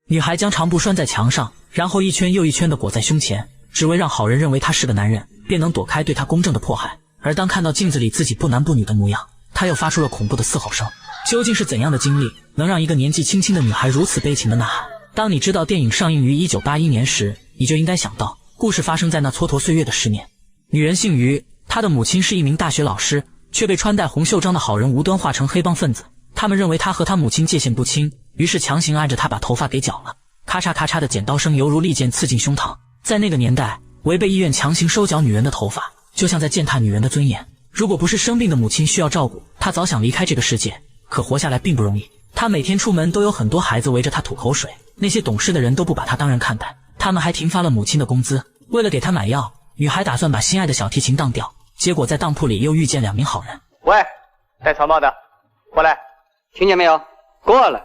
女孩将长布拴在墙上，然后一圈又一圈地裹在胸前，只为让好人认为她是个男人，便能躲开对她公正的迫害。而当看到镜子里自己不男不女的模样，她又发出了恐怖的嘶吼声。究竟是怎样的经历，能让一个年纪轻轻的女孩如此悲情的呐喊？当你知道电影上映于1981年时，你就应该想到，故事发生在那蹉跎岁月的10年。女人姓于，她的母亲是一名大学老师，却被穿戴红袖章的好人无端化成黑帮分子。他们认为她和她母亲界限不清，于是强行按着她把头发给绞了。咔嚓咔嚓的剪刀声犹如利剑刺进胸膛。在那个年代，违背意愿强行收绞女人的头发，就像在践踏女人的尊严。如果不是生病的母亲需要照顾，她早想离开这个世界。可活下来并不容易，她每天出门都有很多孩子围着她吐口水，那些懂事的人都不把她当人看待，他们还停发了母亲的工资。为了给她买药，女孩打算把心爱的小提琴当掉，结果在当铺里又遇见2名好人。喂，戴草帽的，过来，听见没有？过来。